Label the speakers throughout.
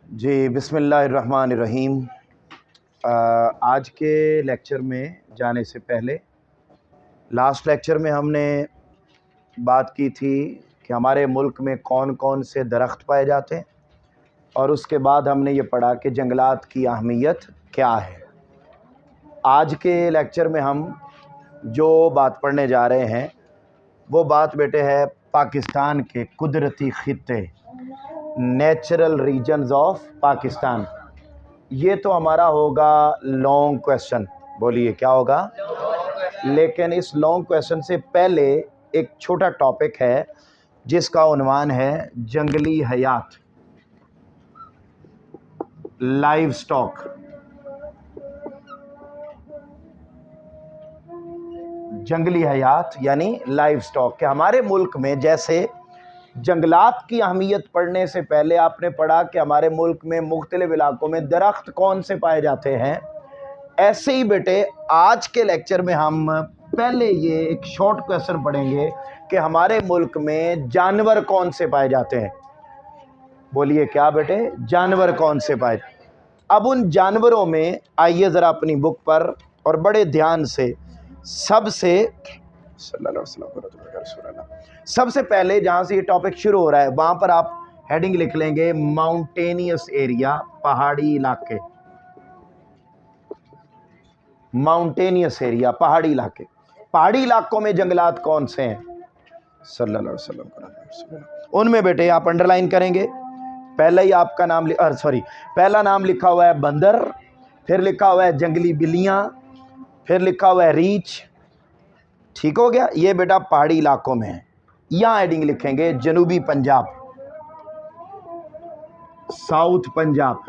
Speaker 1: जी बिस्मिल्लाहिर्रहमानिर्रहीम। आज के लेक्चर में जाने से पहले लास्ट लेक्चर में हमने बात की थी कि हमारे मुल्क में कौन कौन से दरख्त पाए जाते हैं और उसके बाद हमने ये पढ़ा कि जंगलात की अहमियत क्या है। आज के लेक्चर में हम जो बात पढ़ने जा रहे हैं वो बात बेटे है पाकिस्तान के कुदरती खित्ते, नेचुरल रीजन्स ऑफ पाकिस्तान। ये तो हमारा होगा लॉन्ग क्वेश्चन। बोलिए क्या होगा? लेकिन इस लॉन्ग क्वेश्चन से पहले एक छोटा टॉपिक है जिसका उन्वान है जंगली हयात, लाइव स्टॉक। जंगली हयात यानी लाइव स्टॉक कि हमारे मुल्क में जैसे जंगलात की अहमियत पढ़ने से पहले आपने पढ़ा कि हमारे मुल्क में मुख्तलिफ इलाकों में दरख्त कौन से पाए जाते हैं, ऐसे ही बेटे आज के लेक्चर में हम पहले ये एक शॉर्ट क्वेश्चन पढ़ेंगे कि हमारे मुल्क में जानवर कौन से पाए जाते हैं। बोलिए क्या बेटे? जानवर कौन से पाए? अब उन जानवरों में आइए ज़रा अपनी बुक पर और बड़े ध्यान से सबसे पहले जहाँ से ये टॉपिक शुरू हो रहा है वहाँ पर आप हेडिंग लिख लेंगे माउंटेनियस एरिया, पहाड़ी इलाके। माउंटेनियस एरिया, पहाड़ी इलाके। पहाड़ी इलाकों में जंगलात कौन से हैं? सल्लल्लाहु अलैहि वसल्लम। उनमें बेटे आप अंडरलाइन करेंगे। पहले ही आपका नाम पहला नाम लिखा हुआ है बंदर, फिर लिखा हुआ है जंगली बिल्लियां, फिर लिखा हुआ है रीछ। ठीक हो गया? ये बेटा पहाड़ी इलाकों में है। यहां हेडिंग लिखेंगे जनूबी पंजाब, साउथ पंजाब,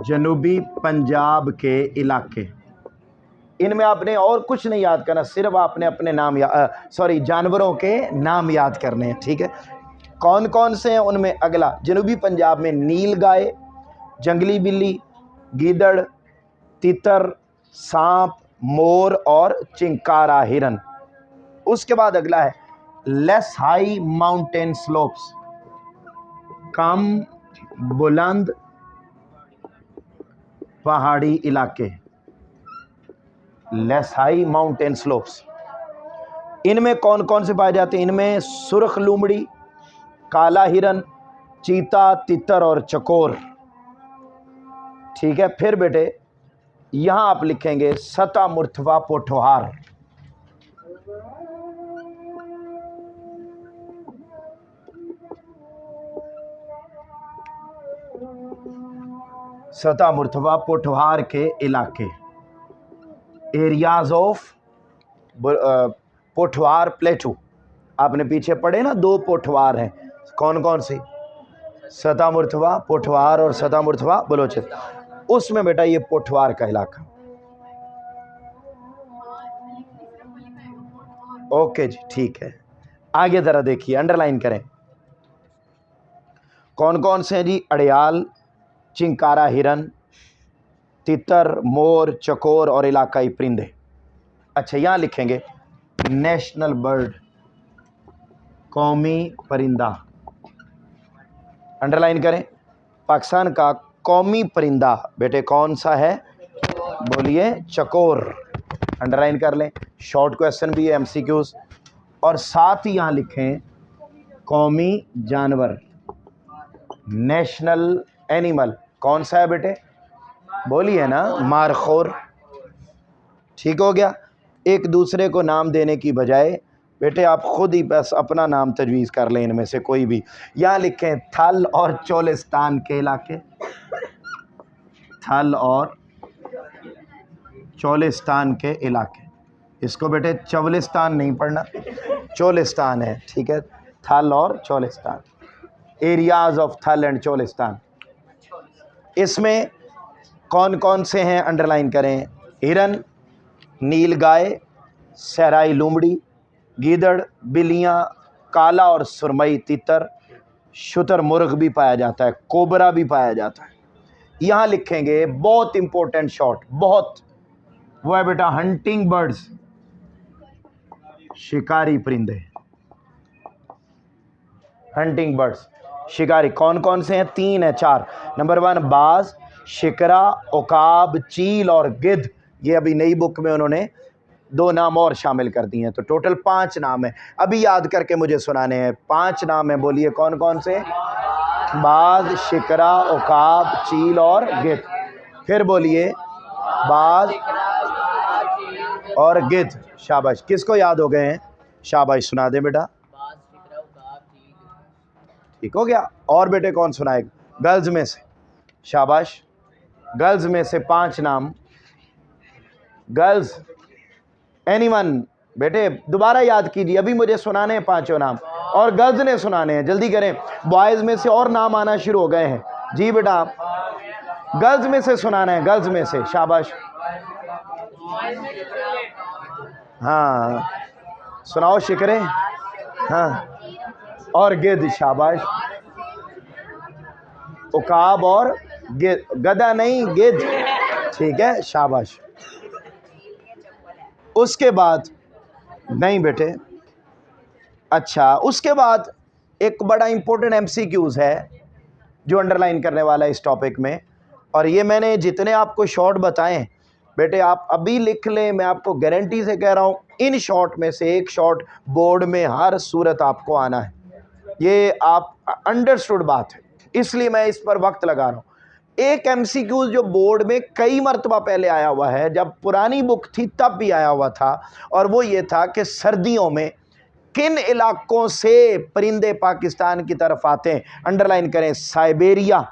Speaker 1: जनूबी पंजाब के इलाके। इनमें आपने और कुछ नहीं याद करना, सिर्फ आपने अपने नाम जानवरों के नाम याद करने हैं। ठीक है? कौन कौन से हैं उनमें? अगला, जनूबी पंजाब में नील गाय, जंगली बिल्ली, गीदड़, तितर, सांप, मोर और चिंकारा हिरन। उसके बाद अगला है लेस हाई माउंटेन स्लोप्स, कम बुलंद पहाड़ी इलाके। लेस हाई माउंटेन स्लोप्स, इनमें कौन कौन से पाए जाते हैं? इनमें सुर्ख लूमड़ी, काला हिरन, चीता, तितर और चकोर। ठीक है? फिर बेटे यहां आप लिखेंगे सता मुर्तफा पोठोहार। सता मुर्तफा पोठोहार के इलाके, एरियाज ऑफ पोठवार प्लेटू। आपने पीछे पढ़े ना, दो पोठवार हैं, कौन कौन सी? सता मुर्तफा पोठवार और सता मुर्तफा बलोचिस्तान। उसमें बेटा ये पोठवार का इलाका। ओके जी, ठीक है। आगे जरा देखिए, अंडरलाइन करें कौन कौन से हैं जी। अड़याल, चिंकारा हिरन, तितर, मोर, चकोर और इलाकाई परिंदे। अच्छा, यहां लिखेंगे नेशनल बर्ड, कौमी परिंदा। अंडरलाइन करें, पाकिस्तान का कौमी परिंदा बेटे कौन सा है? बोलिए चकोर। अंडरलाइन कर लें, शॉर्ट क्वेश्चन भी है, एमसीक्यूज। और साथ ही यहां लिखें कौमी जानवर, नेशनल एनिमल कौन सा है बेटे? बोलिए ना, मारखोर। ठीक हो गया? एक दूसरे को नाम देने की बजाय बेटे आप खुद ही बस अपना नाम तजवीज़ कर लें इनमें से कोई भी। यहाँ लिखें थल और चोलिस्तान के इलाके, थल और चोलिस्तान के इलाके। इसको बेटे चवलिस्तान नहीं पढ़ना, चोलिस्तान है। ठीक है? थल और चोलिस्तान, एरियाज ऑफ थल एंड चोलिस्तान। इसमें कौन कौन से हैं? अंडरलाइन करें, हिरन, नील गाय, सहराई लूमड़ी, गीदड़, बिल्लियाँ, काला और सुरमई तितर, शुतर मुर्ग भी पाया जाता है, कोबरा भी पाया जाता है। यहाँ लिखेंगे बहुत इंपॉर्टेंट शॉर्ट, बहुत, वो है बेटा हंटिंग बर्ड्स, शिकारी परिंदे, हंटिंग बर्ड्स। शिकारी। कौन कौन से हैं? 3 है, 4। नंबर 1 बाज, शिकरा, उकाब, चील और गिद्ध। ये अभी नई बुक में उन्होंने 2 नाम और शामिल कर दिए हैं, तो टोटल 5 नाम है। अभी याद करके मुझे सुनाने हैं। 5 नाम है, बोलिए कौन कौन से? बाज, शिकरा, उकाब, चील और गिद्ध। फिर बोलिए बाज और गिद्ध। शाबाश, किसको याद हो गए हैं? शाबाश, सुना दे बेटा। ठीक हो गया। और बेटे कौन सुनाएगा? गर्ल्स में से। शाबाश, गर्ल्स में से 5 नाम। Girls, anyone? बेटे दोबारा याद कीजिए, अभी मुझे सुनाने हैं 5 नाम और गर्ल्स ने सुनाने हैं, जल्दी करें। बॉयज़ में से और नाम आना शुरू हो गए हैं। जी बेटा, गर्ल्स में से सुनाना है, गर्ल्स में से। शाबाश, हाँ सुनाओ। शिकरे, हाँ, और गिद्ध। शाबाश, उकाब और गिद्ध, गधा नहीं गिद्ध। ठीक है, शाबाश। उसके बाद नहीं बेटे, अच्छा उसके बाद एक बड़ा इंपॉर्टेंट एमसीक्यूज है जो अंडरलाइन करने वाला है इस टॉपिक में, और ये मैंने जितने आपको शॉर्ट बताएं बेटे आप अभी लिख लें। मैं आपको गारंटी से कह रहा हूँ, इन शॉर्ट में से एक शॉर्ट बोर्ड में हर सूरत आपको आना है। ये आप अंडरस्टूड बात है, इसलिए मैं इस पर वक्त लगा रहा हूँ। एक एमसीक्यू जो बोर्ड में कई मरतबा पहले आया हुआ है, जब पुरानी बुक थी तब भी आया हुआ था, और वो ये था कि सर्दियों में किन इलाकों से परिंदे पाकिस्तान की तरफ आते हैं? अंडरलाइन करें, साइबेरिया।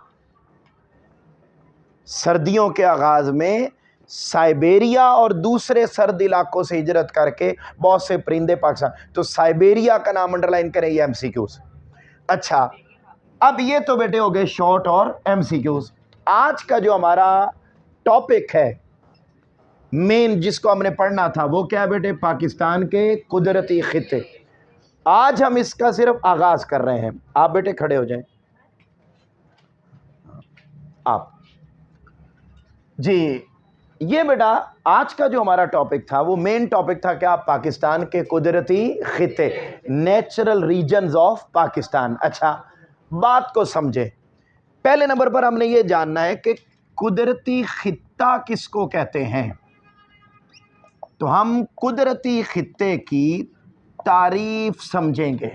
Speaker 1: सर्दियों के आगाज में साइबेरिया और दूसरे सर्द इलाकों से हिजरत करके बहुत से परिंदे पाकिस्तान, तो साइबेरिया का नाम अंडरलाइन करें, ये एमसीक्यूज। अच्छा, अब ये तो बेटे हो गए शॉर्ट और एमसीक्यूज। आज का जो हमारा टॉपिक है मेन, जिसको हमने पढ़ना था, वो क्या है बेटे? पाकिस्तान के कुदरती खित्ते। आज हम इसका सिर्फ आगाज कर रहे हैं। आप बेटे खड़े हो जाएं। आप जी, ये बेटा आज का जो हमारा टॉपिक था वो मेन टॉपिक था क्या? पाकिस्तान के कुदरती खित्ते, नेचुरल रीजन्स ऑफ पाकिस्तान। अच्छा, बात को समझे। पहले नंबर पर हमने ये जानना है कि कुदरती खित्ता किसको कहते हैं। तो हम कुदरती खित्ते की तारीफ समझेंगे।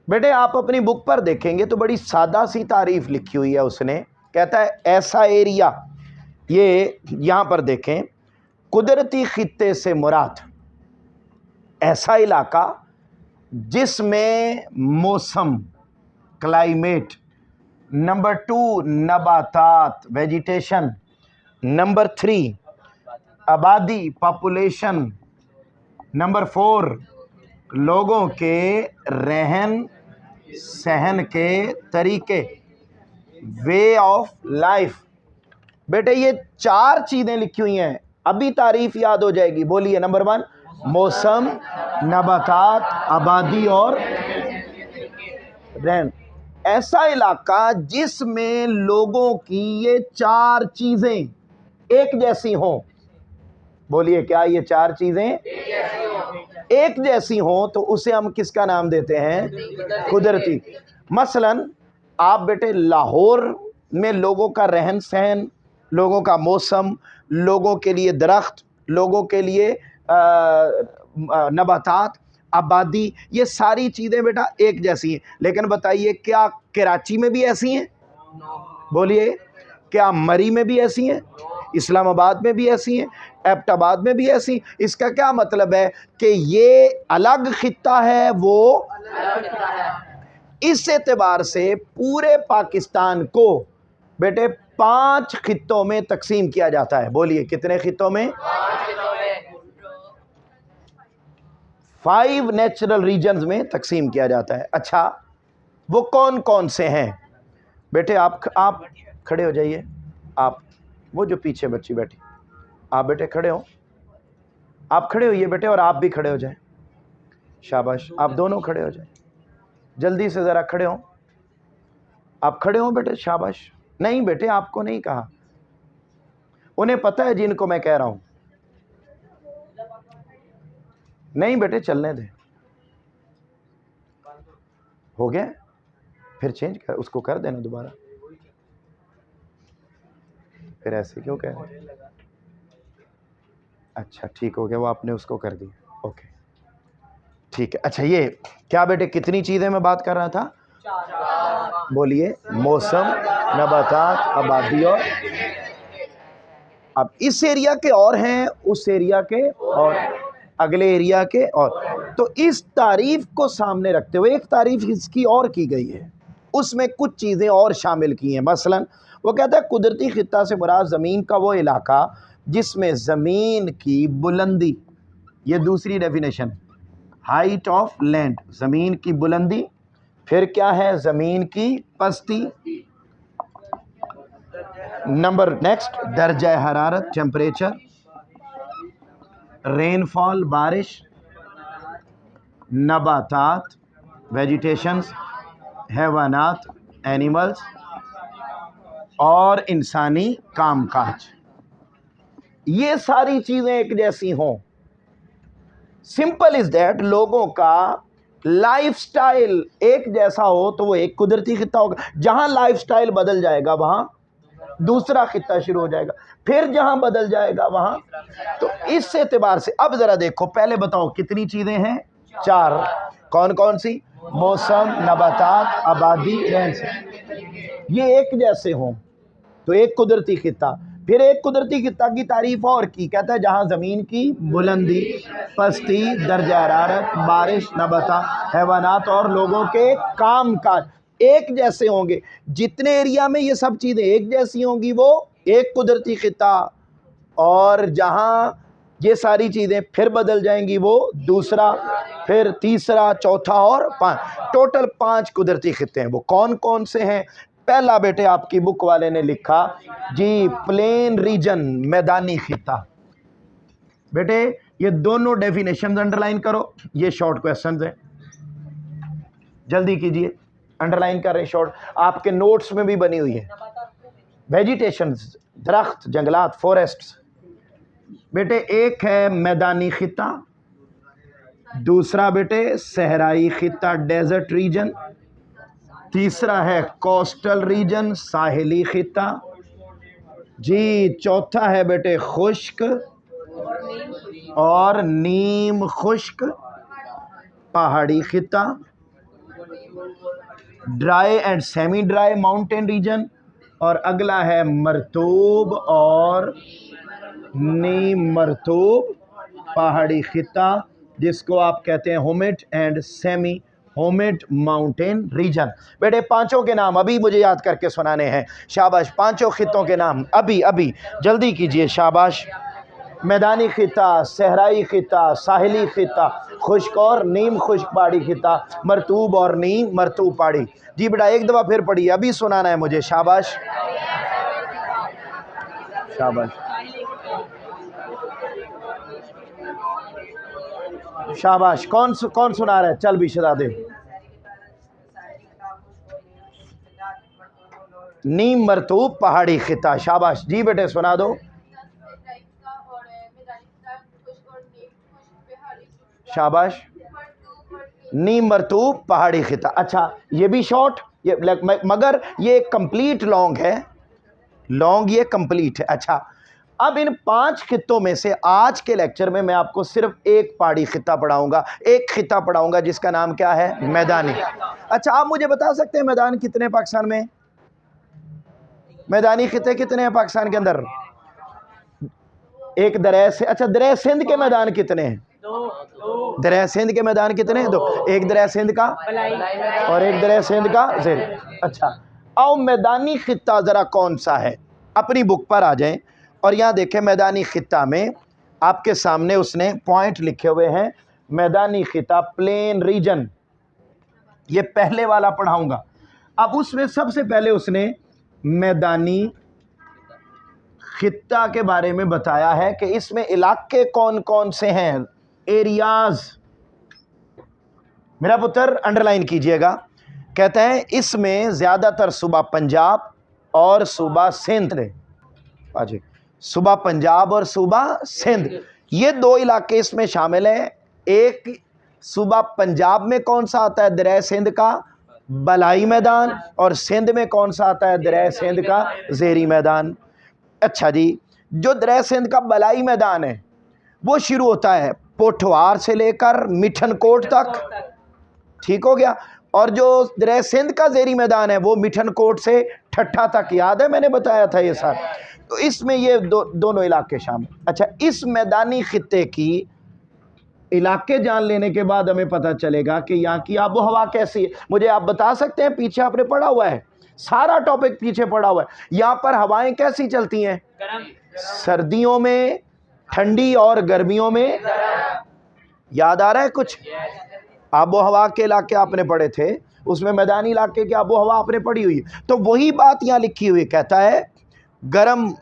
Speaker 1: बेटे आप अपनी बुक पर देखेंगे तो बड़ी सादा सी तारीफ लिखी हुई है उसने। कहता है ऐसा एरिया, ये यहां पर देखें, कुदरती खित्ते से मुराद ऐसा इलाका जिसमें मौसम, क्लाइमेट, नंबर 2 नबातात, वेजिटेशन, नंबर 3 आबादी, पॉपुलेशन, नंबर 4 लोगों के रहन सहन के तरीके, वे ऑफ लाइफ। बेटे ये 4 चीजें लिखी हुई हैं, अभी तारीफ याद हो जाएगी। बोलिए, नंबर 1 मौसम, नबातात, आबादी और रहन। ऐसा इलाका जिसमें लोगों की ये 4 चीजें एक जैसी हों। बोलिए, क्या ये 4 चीजें एक जैसी हों तो उसे हम किसका नाम देते हैं? कुदरती। मसलन आप बेटे लाहौर में लोगों का रहन सहन, लोगों का मौसम, लोगों के लिए दरख्त, लोगों के लिए नबातात, आबादी, ये सारी चीज़ें बेटा एक जैसी हैं। लेकिन बताइए, क्या कराची में भी ऐसी हैं? बोलिए, क्या मरी में भी ऐसी हैं? इस्लामाबाद में भी ऐसी हैं? एबटाबाद में भी ऐसी? इसका क्या मतलब है कि ये अलग खित्ता है, वो इस एतबार से पूरे पाकिस्तान को बेटे 5 खित्तों में तकसीम किया जाता है। बोलिए, कितने खित्तों में? 5 नेचुरल रीजन्स में तकसीम किया जाता है। अच्छा, वो कौन कौन से हैं बेटे? आप खड़े हो जाइए। आप, वो जो पीछे बच्ची बैठी, आप बेटे खड़े हो, आप खड़े होइए बेटे, और आप भी खड़े हो जाएं। शाबाश, आप दोनों खड़े हो जाएं, जल्दी से ज़रा खड़े हो। आप खड़े हो बेटे, शाबाश। नहीं बेटे, आपको नहीं कहा, उन्हें पता है जिनको मैं कह रहा हूं। नहीं बेटे, चलने दे। हो गया? फिर चेंज कर, उसको कर देना दोबारा। फिर ऐसे क्यों कह रहे? अच्छा ठीक हो गया, वो आपने उसको कर दिया। ओके ठीक है। अच्छा ये क्या बेटे, कितनी चीज़ें मैं बात कर रहा था? बोलिए। मौसम, नबातात, आबादी और अब इस एरिया के और हैं, उस एरिया के और अगले एरिया के और। तो इस तारीफ को सामने रखते हुए एक तारीफ इसकी और की गई है, उसमें कुछ चीज़ें और शामिल की हैं। मसलन वो कहता है कुदरती खित्ता से मुराद ज़मीन का वो इलाका जिसमें ज़मीन की बुलंदी, ये दूसरी डेफिनेशन, हाइट ऑफ लैंड, ज़मीन की बुलंदी। फिर क्या है? ज़मीन की पस्ती। नंबर नेक्स्ट, दर्जा हरारत, टेम्परेचर, रेनफॉल, बारिश, नबातात, वेजिटेशंस, हैवानात, एनिमल्स और इंसानी कामकाज। ये सारी चीज़ें एक जैसी हों। सिंपल इज दैट, लोगों का लाइफस्टाइल एक जैसा हो तो वो एक कुदरती खित्ता होगा। जहां लाइफस्टाइल बदल जाएगा वहां दूसरा खित्ता शुरू हो जाएगा, फिर जहां बदल जाएगा वहां। तो इस एतबार से अब जरा देखो, पहले बताओ कितनी चीजें हैं? 4। कौन कौन सी? मौसम, नबातात, आबादी, रहन-सहन। ये एक जैसे हों तो एक कुदरती खित्ता। फिर एक कुदरती खित्ता की तारीफ और की, कहता है जहां जमीन की बुलंदी, पस्ती, दर्जा हरारत, बारिश, नबातात, हैवानात और लोगों के काम काज एक जैसे होंगे। जितने एरिया में ये सब चीजें एक जैसी होंगी वो एक कुदरती खित्ता, और जहां ये सारी चीजें फिर बदल जाएंगी वो दूसरा, फिर तीसरा, चौथा और 5। टोटल 5 कुदरती खित्ते हैं। वो कौन कौन से हैं? पहला बेटे आपकी बुक वाले ने लिखा जी, प्लेन रीजन, मैदानी खित्ता। बेटे ये दोनों डेफिनेशन अंडरलाइन करो, ये शॉर्ट क्वेश्चंस हैं, जल्दी कीजिए, अंडरलाइन कर रहे शॉर्ट, आपके नोट्स में भी बनी हुई है। वेजिटेशन, दरख्त, जंगलात, फॉरेस्ट्स। बेटे एक है मैदानी खित्ता, दूसरा बेटे सहराई खित्ता, डेजर्ट रीजन, तीसरा है कोस्टल रीजन, साहिली खित्ता जी, चौथा है बेटे खुश्क और नीम खुश्क पहाड़ी खित्ता, dry and semi dry mountain region, और अगला है मरतूब और नीम मरतूब पहाड़ी खित्ता, जिसको आप कहते हैं हुमिड एंड सेमी हुमिड माउंटेन रीजन। बेटे पांचों के नाम अभी मुझे याद करके सुनाने हैं। शाबाश, पांचों खित्तों के नाम अभी अभी जल्दी कीजिए। शाबाश। मैदानी खित्ता, सहराई खित्ता, साहिली खित्ता, खुश्क और नीम खुश्क पहाड़ी खित्ता, मरतूब और नीम मरतूब पहाड़ी। जी बेटा एक दफ़ा फिर पढ़िए, अभी सुनाना है मुझे। शाबाश शाबाश शाबाश। कौन सुना रहा है? चल भी शदा दे। नीम मरतूब पहाड़ी खित्ता। शाबाश जी बेटे सुना दो। शाबाश। नीम मरतूब पहाड़ी खित्ता। अच्छा ये भी शॉर्ट, ये मगर ये कंप्लीट लॉन्ग है, लॉन्ग ये कंप्लीट है। अच्छा अब इन 5 खित्तों में से आज के लेक्चर में मैं आपको सिर्फ एक पहाड़ी खित्ता पढ़ाऊंगा, एक खित्ता पढ़ाऊंगा जिसका नाम क्या है? मैदानी। अच्छा आप मुझे बता सकते हैं मैदान कितने पाकिस्तान में? मैदानी खित्ते कितने हैं पाकिस्तान के अंदर? एक दरिया से, अच्छा दरिया सिंध के मैदान कितने हैं? दरिया सिंध के मैदान कितने हैं? 2। एक दरिया सिंध का और एक दरिया सिंध का ज़ेर। अच्छा आओ मैदानी खित्ता ज़रा कौन सा है? अपनी बुक पर आ जाएं और यहाँ देखें मैदानी खित्ता में आपके सामने उसने पॉइंट लिखे हुए हैं। मैदानी खित्ता प्लेन रीजन, ये पहले वाला पढ़ाऊंगा। अब उसमें सबसे पहले उसने मैदानी खित्ता के बारे में बताया है कि इसमें इलाके कौन कौन से हैं, एरियाज। मेरा पुत्र अंडरलाइन कीजिएगा। कहते हैं इसमें ज़्यादातर सूबा पंजाब और सूबा सिंध ने, अजी सूबा पंजाब और सूबा सिंध, ये 2 इलाके इसमें शामिल हैं। एक सूबा पंजाब में कौन सा आता है? दरिया सिंध का बलाई मैदान, और सिंध में कौन सा आता है? दरिया सिंध का ज़ेरी मैदान। अच्छा जी, जो दरिया सिंध का बलाई मैदान है वो शुरू होता है पोठवार से लेकर मिठनकोट तक, ठीक हो गया। और जो दरिया सिंध का ज़ेरी मैदान है वो मिठनकोट से ठट्ठा तक, याद है मैंने बताया था ये सारा। तो इसमें ये दोनों इलाके शामिल। अच्छा, इस मैदानी खित्ते की इलाके जान लेने के बाद हमें पता चलेगा कि यहाँ की आबो हवा कैसी है। मुझे आप बता सकते हैं? पीछे आपने पढ़ा हुआ है, सारा टॉपिक पीछे पढ़ा हुआ है। यहाँ पर हवाएं कैसी चलती हैं? सर्दियों में ठंडी और गर्मियों में, याद आ रहा है कुछ? आबो हवा के इलाके आपने पढ़े थे, उसमें मैदानी इलाके की आबो हवा आपने पढ़ी हुई है। तो वही बात यहाँ लिखी हुई, कहता है गर्म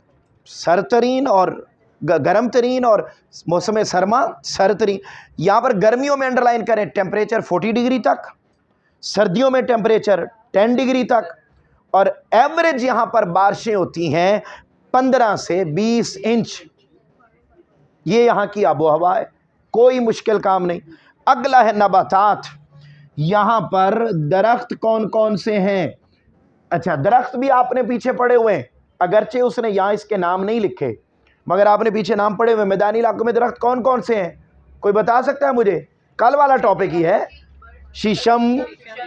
Speaker 1: सरतरीन और गर्म तरीन और मौसम सरमा सरतरीन। यहाँ पर गर्मियों में अंडरलाइन करें टेम्परेचर 40 डिग्री तक, सर्दियों में टेम्परेचर 10 डिग्री तक, और एवरेज यहाँ पर बारिशें होती हैं 15 से 20 इंच। ये यहाँ की आबो हवा है, कोई मुश्किल काम नहीं। अगला है नबातात। यहाँ पर दरख्त कौन कौन से हैं? अच्छा, दरख्त भी आपने पीछे पड़े हुए हैं, अगरचे उसने यहाँ इसके नाम नहीं लिखे, मगर आपने पीछे नाम पड़े हुए। मैदानी इलाकों में दरख्त कौन कौन से हैं? कोई बता सकता है मुझे? कल वाला टॉपिक ही है, शीशम,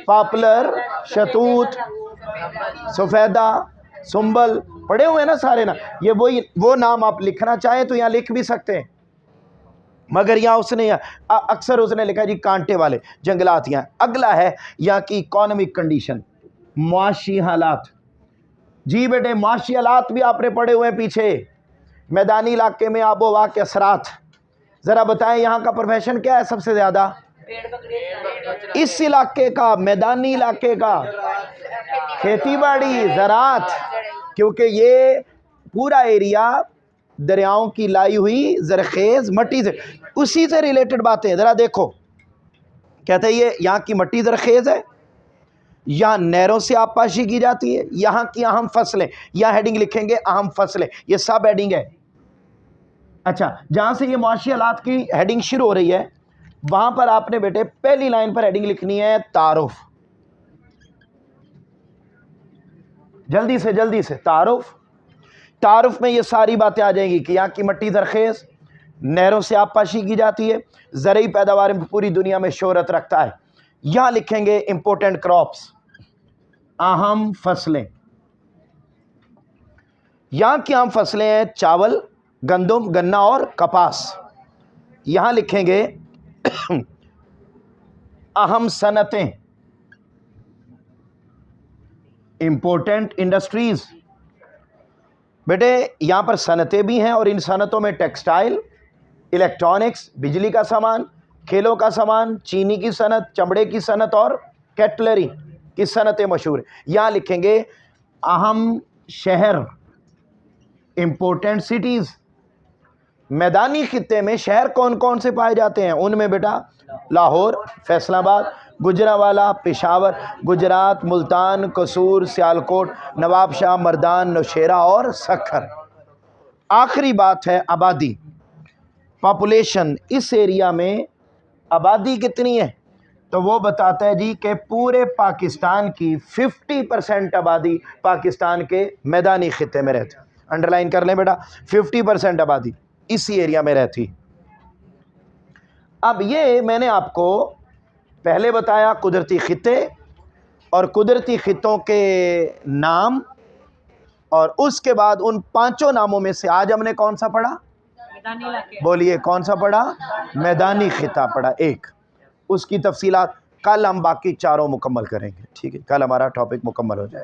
Speaker 1: पॉपुलर, शतूत, सफेदा, सुंबल, पड़े हुए हैं ना सारे ना। ये वो नाम आप लिखना चाहें तो यहाँ लिख भी सकते हैं, मगर यहाँ उसने अक्सर उसने लिखा जी कांटे वाले जंगलात यहाँ। अगला है यहाँ की इकोनॉमिक कंडीशन, मुआशी हालात। जी बेटे, मुआशी हालात भी आपने पढ़े हुए हैं पीछे। मैदानी इलाके में आबो हवा के असरात, ज़रा बताएं यहाँ का प्रोफेशन क्या है सबसे ज़्यादा? इस इलाके का, मैदानी इलाके का, खेती बाड़ी, ज़राअत, क्योंकि ये पूरा एरिया दरियाओं की लाई हुई ज़रखेज़ मट्टी से, उसी से रिलेटेड बातें हैं। ज़रा देखो, कहते हैं ये यहाँ की मट्टी ज़रखेज़ है, यहाँ नहरों से आबपाशी की जाती है, यहाँ की अहम फसलें, यहाँ हेडिंग लिखेंगे अहम फसलें, ये सब हेडिंग है। अच्छा, जहाँ से ये मुआशी हालात की हेडिंग शुरू हो रही है वहाँ पर आपने बेटे पहली लाइन पर हेडिंग लिखनी है तारुफ। जल्दी से तारुफ। तारुफ में ये सारी बातें आ जाएंगी कि यहाँ की मट्टी ज़रखेज़, नहरों से आबपाशी की जाती है, ज़रूरी पैदावार में पूरी दुनिया में शोहरत रखता है। यहाँ लिखेंगे इंपॉर्टेंट क्रॉप्स, अहम फसलें। यहाँ की अहम फसलें हैं चावल, गंदम, गन्ना और कपास। यहाँ लिखेंगे अहम सनतें, इंपॉर्टेंट इंडस्ट्रीज। बेटे यहाँ पर सनतें भी हैं और इन सनतों में टेक्सटाइल, इलेक्ट्रॉनिक्स, बिजली का सामान, खेलों का सामान, चीनी की सनत, चमड़े की सनत और कैटलरी की सनतें मशहूर हैं। यहाँ लिखेंगे अहम शहर, इंपॉर्टेंट सिटीज़। मैदानी खित्ते में शहर कौन कौन से पाए जाते हैं? उनमें बेटा लाहौर, फैसलाबाद, गुजरावाला, पेशावर, गुजरात, मुल्तान, कसूर, सियालकोट, नवाबशाह, मर्दान, नौशेरा और सखर। आखिरी बात है आबादी, पॉपुलेशन। इस एरिया में आबादी कितनी है? तो वो बताता है जी कि पूरे पाकिस्तान की 50% आबादी पाकिस्तान के मैदानी खित्ते में रहती। अंडरलाइन कर लें बेटा, 50% आबादी इसी एरिया में रहती। अब ये मैंने आपको पहले बताया कुदरती खित्ते और कुदरती खित्तों के नाम, और उसके बाद उन 5 नामों में से आज हमने कौन सा पढ़ा? बोलिए कौन सा पढ़ा? मैदानी खित्ता पढ़ा एक। उसकी तफसीलात कल हम बाकी 4 मुकम्मल करेंगे, ठीक है? कल हमारा टॉपिक मुकम्मल हो जाएगा।